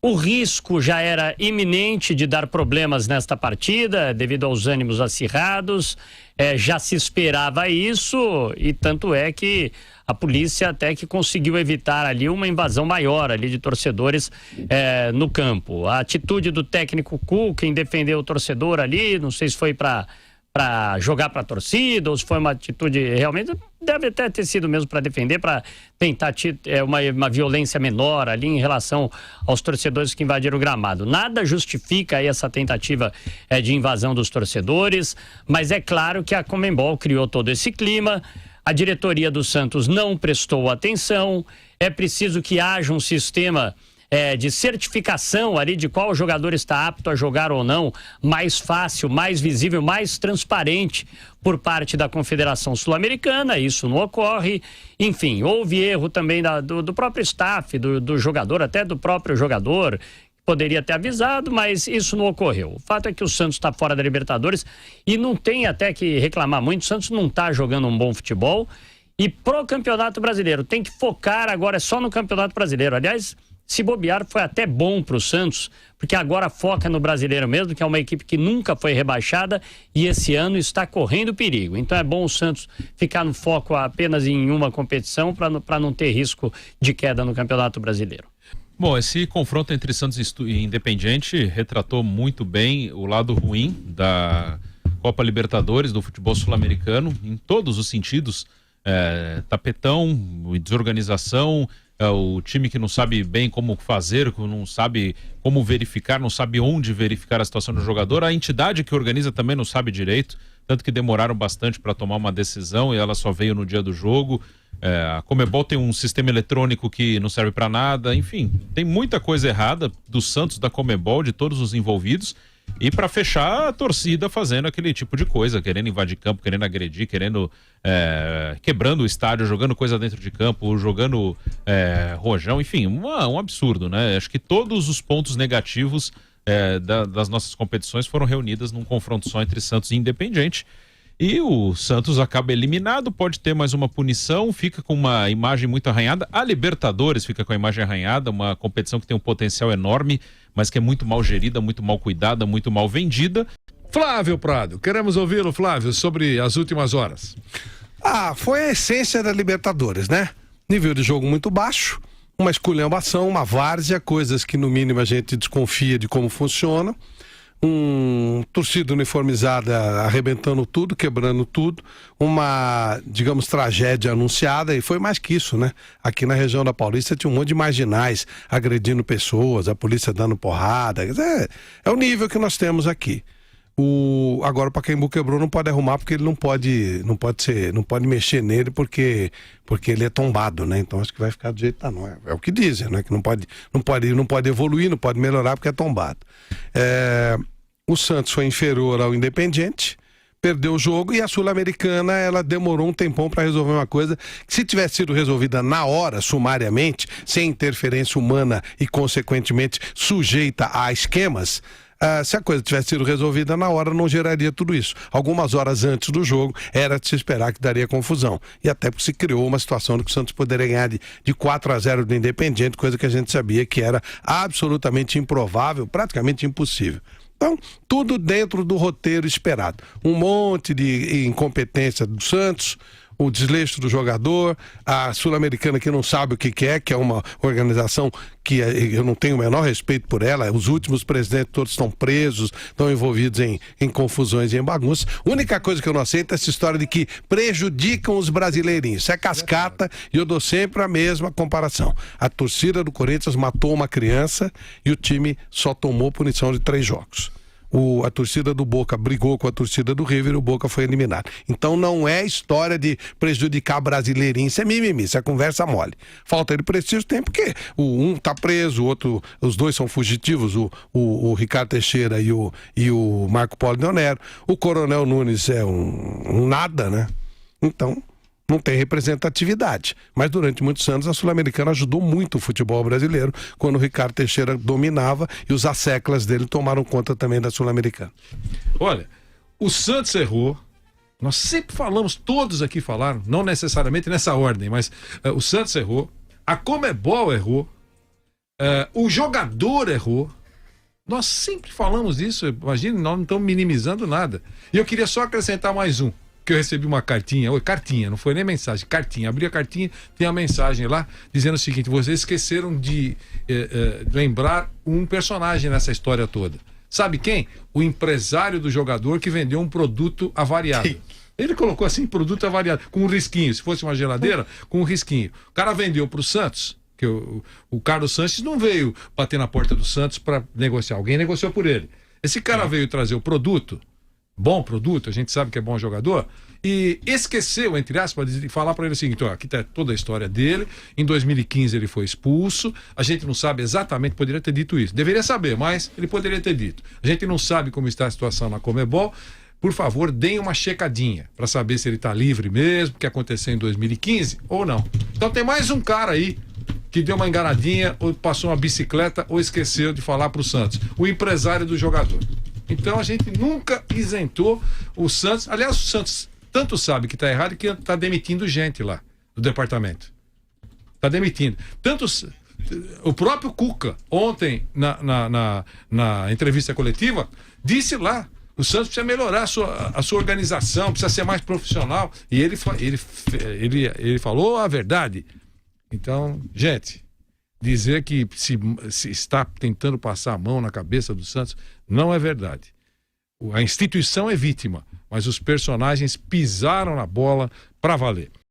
O risco já era iminente de dar problemas nesta partida, devido aos ânimos acirrados, já se esperava isso, e tanto é que a polícia até que conseguiu evitar ali uma invasão maior ali de torcedores no campo. A atitude do técnico Cuca em defender o torcedor ali, não sei se foi para jogar para a torcida ou se foi uma atitude realmente, deve até ter sido mesmo para defender, para tentar uma violência menor ali em relação aos torcedores que invadiram o gramado. Nada justifica aí essa tentativa de invasão dos torcedores, mas é claro que a Conmebol criou todo esse clima. A diretoria do Santos não prestou atenção. É preciso que haja um sistema de certificação ali de qual jogador está apto a jogar ou não, mais fácil, mais visível, mais transparente por parte da Confederação Sul-Americana. Isso não ocorre. Enfim, houve erro também do próprio staff, do jogador, até do próprio jogador, poderia ter avisado, mas isso não ocorreu. O fato é que o Santos está fora da Libertadores e não tem até que reclamar muito. O Santos não está jogando um bom futebol, e pro Campeonato Brasileiro tem que focar agora só no Campeonato Brasileiro. Aliás, se bobear, foi até bom para o Santos, porque agora foca no Brasileiro mesmo, que é uma equipe que nunca foi rebaixada e esse ano está correndo perigo. Então é bom o Santos ficar no foco apenas em uma competição para não ter risco de queda no Campeonato Brasileiro. Bom, esse confronto entre Santos e Independiente retratou muito bem o lado ruim da Copa Libertadores, do futebol sul-americano, em todos os sentidos. Tapetão, desorganização, o time que não sabe bem como fazer, não sabe como verificar, não sabe onde verificar a situação do jogador. A entidade que organiza também não sabe direito, tanto que demoraram bastante para tomar uma decisão e ela só veio no dia do jogo. A Conmebol tem um sistema eletrônico que não serve para nada. Enfim, tem muita coisa errada do Santos, da Conmebol, de todos os envolvidos. E para fechar, a torcida fazendo aquele tipo de coisa, querendo invadir campo, querendo agredir, quebrando o estádio, jogando coisa dentro de campo, jogando rojão, enfim, um absurdo, né? Acho que todos os pontos negativos das nossas competições foram reunidas num confronto só entre Santos e Independiente. E o Santos acaba eliminado, pode ter mais uma punição, fica com uma imagem muito arranhada. A Libertadores fica com a imagem arranhada, uma competição que tem um potencial enorme, mas que é muito mal gerida, muito mal cuidada, muito mal vendida. Flávio Prado, queremos ouvi-lo, Flávio, sobre as últimas horas. Foi a essência da Libertadores, né? Nível de jogo muito baixo, uma esculhambação, uma várzea, coisas que no mínimo a gente desconfia de como funciona. Torcida uniformizada arrebentando tudo, quebrando tudo, uma, digamos, tragédia anunciada, e foi mais que isso, né? Aqui na região da Paulista tinha um monte de marginais agredindo pessoas, a polícia dando porrada, é o nível que nós temos aqui. Agora o Pacaembu quebrou, não pode arrumar, porque ele não pode mexer nele, porque ele é tombado, né? Então acho que vai ficar do jeito que tá, não é o que dizem, né? Que não pode evoluir, não pode melhorar porque é tombado. O Santos foi inferior ao Independiente, perdeu o jogo, e a Sul-Americana, ela demorou um tempão para resolver uma coisa que, se tivesse sido resolvida na hora, sumariamente, sem interferência humana e consequentemente sujeita a esquemas, se a coisa tivesse sido resolvida na hora, não geraria tudo isso. Algumas horas antes do jogo, era de se esperar que daria confusão. E até porque se criou uma situação de que o Santos poderia ganhar de 4-0 do Independiente, coisa que a gente sabia que era absolutamente improvável, praticamente impossível. Então, tudo dentro do roteiro esperado. Um monte de incompetência do Santos, o desleixo do jogador, a Sul-Americana que não sabe o que é uma organização que eu não tenho o menor respeito por ela. Os últimos presidentes todos estão presos, estão envolvidos em confusões e em bagunças. A única coisa que eu não aceito é essa história de que prejudicam os brasileirinhos. Isso é cascata, e eu dou sempre a mesma comparação. A torcida do Corinthians matou uma criança e o time só tomou punição de 3 jogos. A torcida do Boca brigou com a torcida do River e o Boca foi eliminado. Então não é história de prejudicar brasileirinho, isso é mimimi, isso é conversa mole. Falta de prestígio tem, porque um tá preso, o outro, os dois são fugitivos, o Ricardo Teixeira e o Marco Polo Leonero. O Coronel Nunes é um nada, né? Então não tem representatividade. Mas durante muitos anos a Sul-Americana ajudou muito o futebol brasileiro, quando o Ricardo Teixeira dominava e os asseclas dele tomaram conta também da Sul-Americana. Olha, o Santos errou. Nós sempre falamos, todos aqui falaram, não necessariamente nessa ordem, mas o Santos errou, a Conmebol errou, O jogador errou. Nós sempre falamos isso, imagina, nós não estamos minimizando nada. E eu queria só acrescentar mais um, que eu recebi uma cartinha, não foi nem mensagem, cartinha. Abri a cartinha, tem a mensagem lá, dizendo o seguinte: vocês esqueceram de lembrar um personagem nessa história toda. Sabe quem? O empresário do jogador que vendeu um produto avariado. Ele colocou assim, produto avariado, com um risquinho. Se fosse uma geladeira, com um risquinho. O cara vendeu para o Santos, que o Carlos Sanches não veio bater na porta do Santos para negociar. Alguém negociou por ele. Esse cara veio trazer o produto, bom produto, a gente sabe que é bom jogador, e esqueceu, entre aspas, de falar para ele o seguinte: ó, aqui está toda a história dele. Em 2015 ele foi expulso. A gente não sabe exatamente, poderia ter dito isso. Deveria saber, mas ele poderia ter dito. A gente não sabe como está a situação na Conmebol. Por favor, deem uma checadinha para saber se ele está livre mesmo, o que aconteceu em 2015 ou não. Então tem mais um cara aí que deu uma enganadinha, ou passou uma bicicleta, ou esqueceu de falar para o Santos. O empresário do jogador. Então a gente nunca isentou o Santos. Aliás, o Santos tanto sabe que está errado que está demitindo gente lá do departamento. Está demitindo. O próprio Cuca, ontem, na entrevista coletiva, disse lá: o Santos precisa melhorar a sua organização, precisa ser mais profissional. E ele falou a verdade. Então, gente, dizer que se está tentando passar a mão na cabeça do Santos não é verdade. A instituição é vítima, mas os personagens pisaram na bola para valer.